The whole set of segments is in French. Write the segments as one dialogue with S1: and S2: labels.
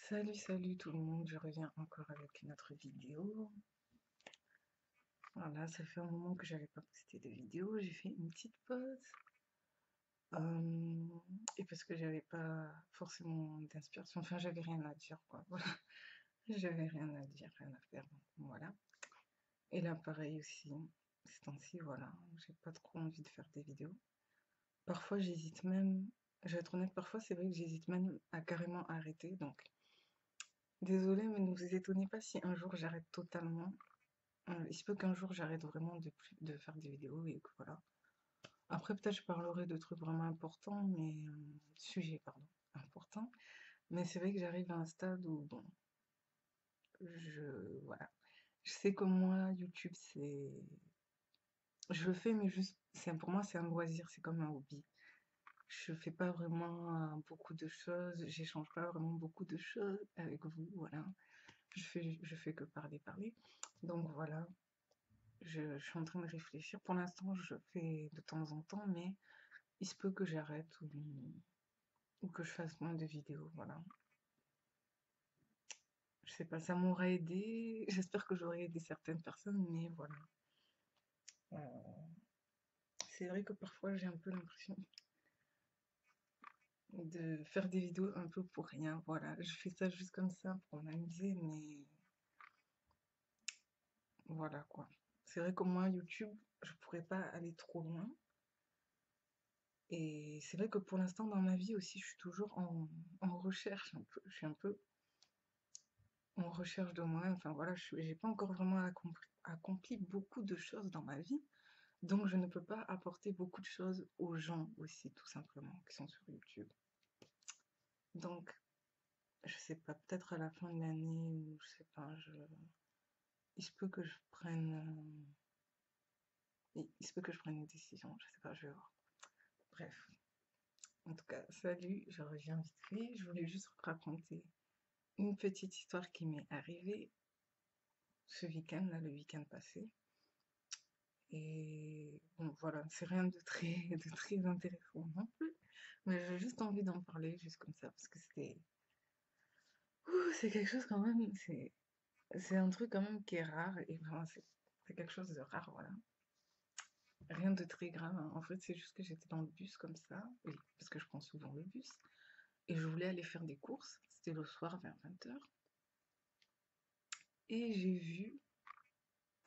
S1: Salut tout le monde, je reviens encore avec une autre vidéo. Voilà, ça fait un moment que j'avais pas posté de vidéo, j'ai fait une petite pause. Euh, et parce que j'avais pas forcément d'inspiration, enfin j'avais rien à dire quoi. Voilà. J'avais rien à dire, rien à faire. Donc, voilà. Et là pareil aussi, ces temps-ci, voilà, j'ai pas trop envie de faire des vidéos. Parfois j'hésite même, je vais être honnête, parfois c'est vrai que j'hésite même à carrément arrêter. Donc désolée, mais ne vous étonnez pas si un jour j'arrête totalement. Il se peut qu'un jour j'arrête vraiment de faire des vidéos et que voilà. Après, peut-être je parlerai de trucs vraiment importants, mais sujets, pardon, importants. Mais c'est vrai que j'arrive à un stade où, bon, voilà. Je sais que moi, YouTube, je le fais, mais juste, pour moi, c'est un loisir, c'est comme un hobby. Je fais pas vraiment beaucoup de choses, j'échange pas vraiment beaucoup de choses avec vous, voilà. Je fais que parler. Donc voilà, je suis en train de réfléchir. Pour l'instant, je fais de temps en temps, mais il se peut que j'arrête ou que je fasse moins de vidéos, voilà. Je sais pas, ça m'aurait aidé. J'espère que j'aurais aidé certaines personnes, mais voilà. Euh, c'est vrai que parfois j'ai un peu l'impression de faire des vidéos un peu pour rien, voilà. Je fais ça juste comme ça pour m'amuser, mais voilà quoi. C'est vrai que moi, YouTube, je pourrais pas aller trop loin. Et c'est vrai que pour l'instant, dans ma vie aussi, je suis toujours en recherche un peu. Je suis un peu en recherche de moi. Enfin voilà, j'ai pas encore vraiment accompli beaucoup de choses dans ma vie. Donc je ne peux pas apporter beaucoup de choses aux gens aussi, tout simplement, qui sont sur YouTube. Donc, je sais pas, peut-être à la fin de l'année, ou je sais pas, il se peut que je prenne. Il se peut que je prenne une décision, je sais pas, je vais voir. Bref. En tout cas, salut, je reviens vite fait. Je voulais juste raconter une petite histoire qui m'est arrivée ce week-end, là, le week-end passé. Et bon, voilà, c'est rien de très, de très intéressant non plus. Mais j'ai juste envie d'en parler, juste comme ça, parce que c'est quelque chose quand même, c'est un truc quand même qui est rare, et vraiment, c'est quelque chose de rare, voilà. Rien de très grave, hein. En fait, c'est juste que j'étais dans le bus comme ça, oui, parce que je prends souvent le bus, et je voulais aller faire des courses, c'était le soir vers 20h, et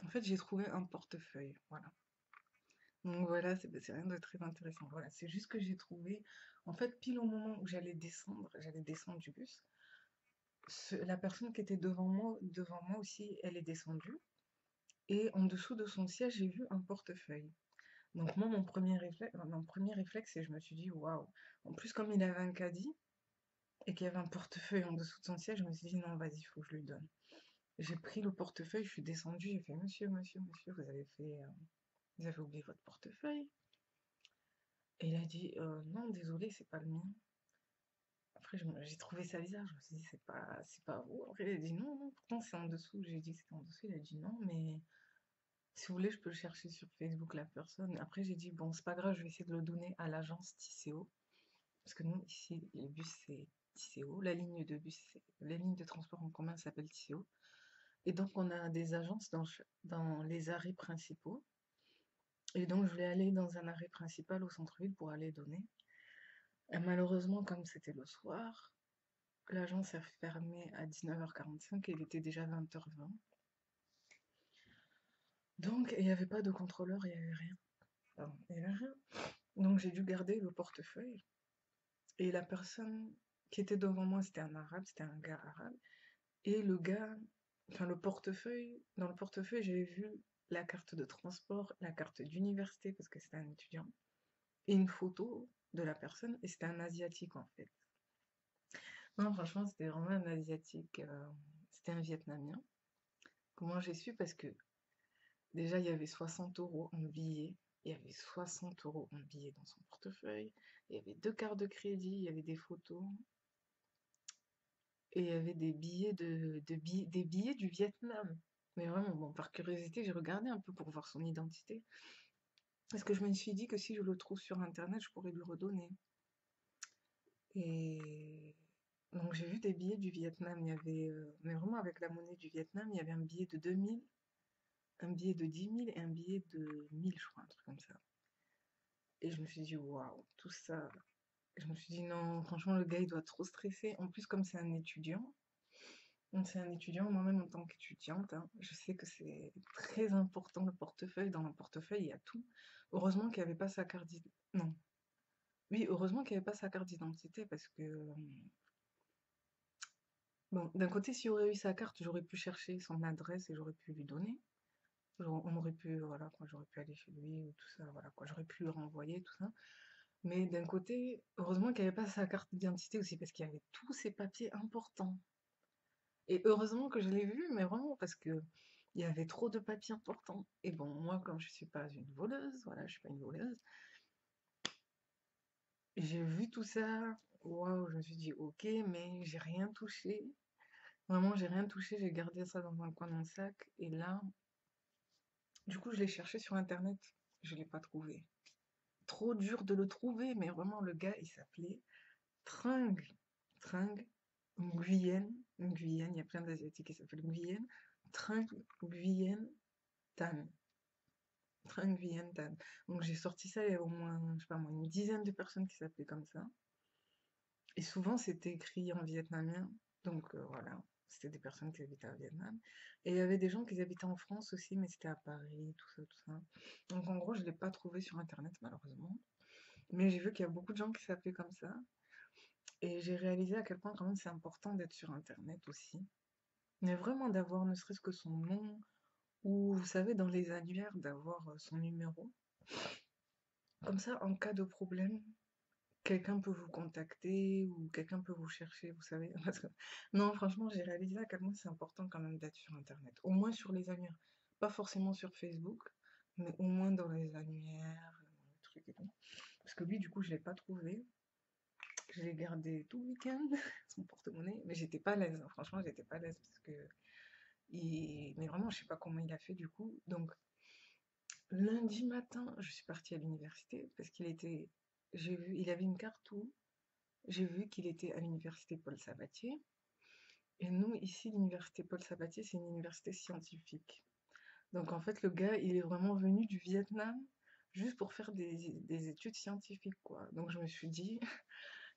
S1: en fait, j'ai trouvé un portefeuille, voilà. Donc voilà, c'est rien de très intéressant. Voilà, c'est juste que j'ai trouvé, en fait, pile au moment où j'allais descendre du bus, la personne qui était devant moi aussi, elle est descendue. Et en dessous de son siège, j'ai vu un portefeuille. Donc moi, mon premier réflexe, c'est je me suis dit, waouh. En plus, comme il avait un caddie et qu'il y avait un portefeuille en dessous de son siège, je me suis dit, non, vas-y, il faut que je lui donne. J'ai pris le portefeuille, je suis descendue, j'ai fait, monsieur, vous avez oublié votre portefeuille. Et il a dit, non, désolé, c'est pas le mien. Après, j'ai trouvé ça bizarre, je me suis dit, c'est pas vous. Après, il a dit, non, non, pourtant c'est en dessous. J'ai dit que c'était en dessous, il a dit, non, mais si vous voulez, je peux le chercher sur Facebook, la personne. Après, j'ai dit, bon, c'est pas grave, je vais essayer de le donner à l'agence Tisséo. Parce que nous, ici, les bus, c'est Tisséo. La ligne de transport en commun s'appelle Tisséo. Et donc, on a des agences dans les arrêts principaux. Et donc, je voulais aller dans un arrêt principal au centre-ville pour aller donner. Et malheureusement, comme c'était le soir, l'agence a fermé à 19h45 et il était déjà 20h20. Donc, il n'y avait pas de contrôleur, il n'y avait rien. Pardon, il n'y avait rien. Donc, j'ai dû garder le portefeuille. Et la personne qui était devant moi, c'était un arabe, c'était un gars arabe. Et le gars, enfin, dans le portefeuille, j'avais vu la carte de transport, la carte d'université, parce que c'était un étudiant, et une photo de la personne, et c'était un asiatique en fait. Non, franchement, c'était vraiment un asiatique, c'était un Vietnamien. Comment j'ai su? Parce que déjà, il y avait 60 euros en billets. Il y avait 60 euros en billets dans son portefeuille. Il y avait deux cartes de crédit, il y avait des photos. Et il y avait des billets du Vietnam. Mais vraiment, bon, par curiosité, j'ai regardé un peu pour voir son identité. Parce que je me suis dit que si je le trouve sur Internet, je pourrais lui redonner. Et Donc j'ai vu des billets du Vietnam, il y avait, mais vraiment avec la monnaie du Vietnam, il y avait un billet de 2000, un billet de 10 000 et un billet de 1000, je crois, un truc comme ça. Et je me suis dit, waouh, tout ça. Je me suis dit, non, franchement, le gars, il doit trop stresser. En plus, comme c'est un étudiant, moi-même en tant qu'étudiante, hein, je sais que c'est très important le portefeuille. Dans le portefeuille, il y a tout. Heureusement qu'il n'y avait pas sa carte d'identité. Non. Oui, heureusement qu'il n'y avait pas sa carte d'identité parce que, bon, d'un côté, s'il aurait eu sa carte, j'aurais pu chercher son adresse et j'aurais pu lui donner. On aurait pu, voilà, quoi, j'aurais pu aller chez lui ou tout ça, voilà, quoi, j'aurais pu le renvoyer, tout ça. Mais d'un côté, heureusement qu'il n'y avait pas sa carte d'identité aussi parce qu'il y avait tous ses papiers importants. Et heureusement que je l'ai vu, mais vraiment parce que il y avait trop de papiers importants. Et bon, moi, comme je suis pas une voleuse, voilà, je suis pas une voleuse, j'ai vu tout ça, waouh, je me suis dit, ok, mais j'ai rien touché. Vraiment, j'ai rien touché, j'ai gardé ça dans un coin de mon sac. Et là, du coup, je l'ai cherché sur Internet, je l'ai pas trouvé. Trop dur de le trouver, mais vraiment, le gars, il s'appelait Tring. Tring Nguyen. Nguyen, il y a plein d'Asiatiques qui s'appellent Nguyen. Tring Nguyen Tan. Tring Nguyen Tan. Donc j'ai sorti ça, il y a au moins, je sais pas moi, une dizaine de personnes qui s'appelaient comme ça. Et souvent c'était écrit en vietnamien. Donc voilà, c'était des personnes qui habitaient au Vietnam. Et il y avait des gens qui habitaient en France aussi, mais c'était à Paris, tout ça, tout ça. Donc en gros, je ne l'ai pas trouvé sur Internet malheureusement. Mais j'ai vu qu'il y a beaucoup de gens qui s'appelaient comme ça. Et j'ai réalisé à quel point quand même c'est important d'être sur Internet aussi. Mais vraiment d'avoir ne serait-ce que son nom, ou vous savez, dans les annuaires, d'avoir son numéro. Comme ça, en cas de problème, quelqu'un peut vous contacter ou quelqu'un peut vous chercher, vous savez. Parce que... Non, franchement, j'ai réalisé à quel point c'est important quand même d'être sur Internet. Au moins sur les annuaires. Pas forcément sur Facebook, mais au moins dans les annuaires, dans les trucs et tout. Parce que lui, du coup, je l'ai pas trouvé. Je l'ai gardé tout le week-end, son porte-monnaie, mais j'étais pas à l'aise, hein. Franchement, j'étais pas à l'aise parce que. Mais vraiment, je sais pas comment il a fait du coup. Donc, lundi matin, je suis partie à l'université parce qu'il était. J'ai vu, il avait une carte où j'ai vu qu'il était à l'université Paul Sabatier. Et nous, ici, l'université Paul Sabatier, c'est une université scientifique. Donc, en fait, le gars, il est vraiment venu du Vietnam juste pour faire des études scientifiques, quoi. Donc, je me suis dit,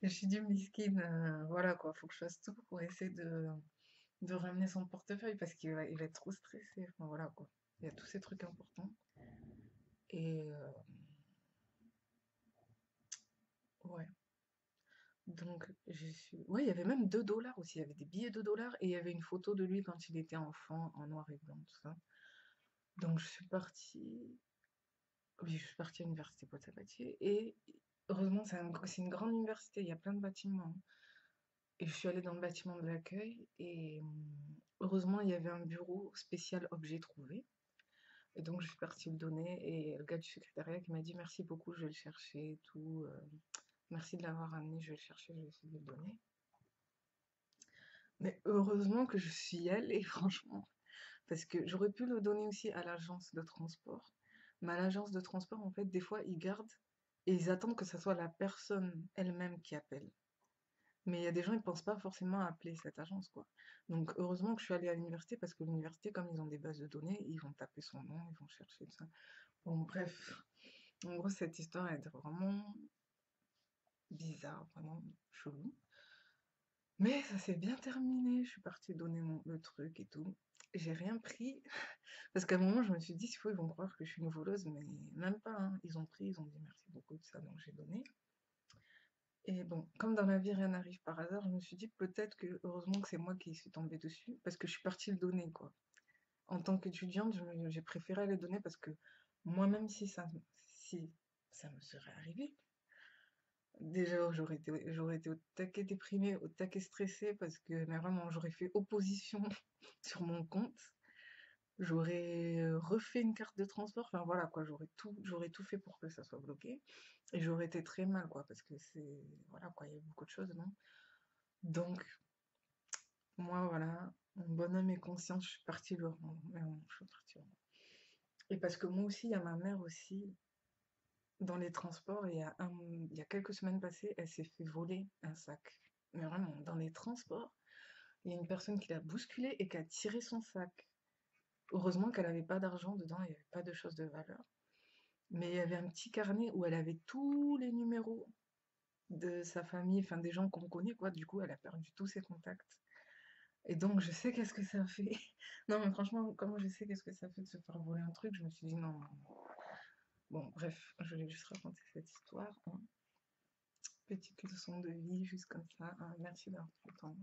S1: je me suis dit, Miskine, voilà, quoi, faut que je fasse tout pour essayer de ramener son portefeuille parce qu'il va être trop stressé. Enfin, voilà, quoi. Il y a tous ces trucs importants. Et ouais. Donc, je suis. Ouais, il y avait même 2 dollars aussi. Il y avait des billets de dollars et il y avait une photo de lui quand il était enfant en noir et blanc, tout ça. Donc, je suis partie. Oui, je suis partie à l'université Pointe-à-Pied et heureusement, c'est une grande université. Il y a plein de bâtiments. Et je suis allée dans le bâtiment de l'accueil et heureusement, il y avait un bureau spécial objet trouvé. Et donc, je suis partie le donner et le gars du secrétariat qui m'a dit merci beaucoup, je vais le chercher, et tout. Merci de l'avoir amené, je vais le chercher, je vais essayer de le donner. Mais heureusement que je suis allée, franchement, parce que j'aurais pu le donner aussi à l'agence de transport. Mais à l'agence de transport, en fait, des fois, ils gardent et ils attendent que ce soit la personne elle-même qui appelle. Mais il y a des gens, ils pensent pas forcément à appeler cette agence, quoi. Donc, heureusement que je suis allée à l'université, parce que l'université, comme ils ont des bases de données, ils vont taper son nom, ils vont chercher tout ça. Bon, bref. En gros, cette histoire est vraiment bizarre, vraiment chelou. Mais ça s'est bien terminé. Je suis partie donner le truc et tout. J'ai rien pris. Parce qu'à un moment, je me suis dit, s'il faut, ils vont croire que je suis une voleuse, mais même pas, hein. Ils ont pris, ils ont dit merci beaucoup de ça, donc j'ai donné. Et bon, comme dans la vie, rien n'arrive par hasard, je me suis dit peut-être que, heureusement que c'est moi qui suis tombée dessus, parce que je suis partie le donner, quoi. En tant qu'étudiante, j'ai préféré le donner parce que moi-même, si ça me serait arrivé, déjà, j'aurais été au taquet déprimée, au taquet stressée, parce que mais vraiment, j'aurais fait opposition sur mon compte. J'aurais refait une carte de transport, enfin voilà quoi, j'aurais tout fait pour que ça soit bloqué. Et j'aurais été très mal quoi, parce que c'est, voilà quoi, il y a beaucoup de choses, non? Donc, moi voilà, mon bonhomme est conscient, je suis partie le rendre. Mais bon, je suis partie le rendre. Et parce que moi aussi, il y a ma mère aussi, dans les transports, il y a quelques semaines passées, elle s'est fait voler un sac. mais vraiment, dans les transports, il y a une personne qui l'a bousculé et qui a tiré son sac. Heureusement qu'elle avait pas d'argent dedans, il n'y avait pas de choses de valeur. Mais il y avait un petit carnet où elle avait tous les numéros de sa famille, enfin des gens qu'on connaît, quoi. Du coup, elle a perdu tous ses contacts. Et donc, je sais qu'est-ce que ça fait. Non, mais franchement, comment je sais qu'est-ce que ça fait de se faire voler un truc, je me suis dit non. Bon, bref, je vais juste raconter cette histoire, hein. Petite leçon de vie, juste comme ça, hein. Merci d'avoir pris le temps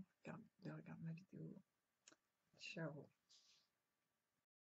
S1: de regarder ma vidéo. Ciao.